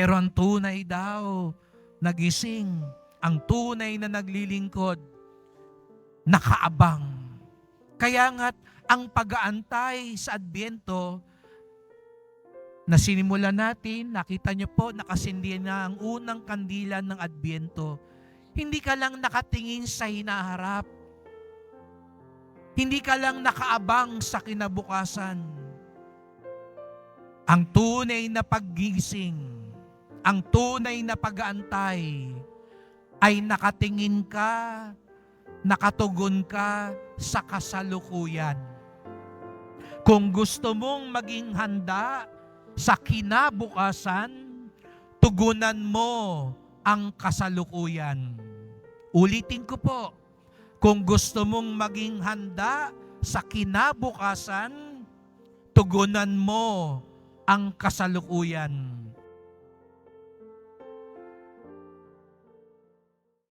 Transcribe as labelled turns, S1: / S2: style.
S1: Pero ang tunay daw, nagising, ang tunay na naglilingkod, nakaabang. Kaya nga't ang pag-aantay sa Adbyento, na sinimulan natin, nakita niyo po, nakasindi na ang unang kandila ng Adbyento. Hindi ka lang nakatingin sa hinaharap. Hindi ka lang nakaabang sa kinabukasan. Ang tunay na paggising, ang tunay na pag-aantay, ay nakatingin ka, nakatugon ka sa kasalukuyan. Kung gusto mong maging handa sa kinabukasan, tugunan mo ang kasalukuyan. Ulitin ko po, kung gusto mong maging handa sa kinabukasan, tugunan mo ang kasalukuyan.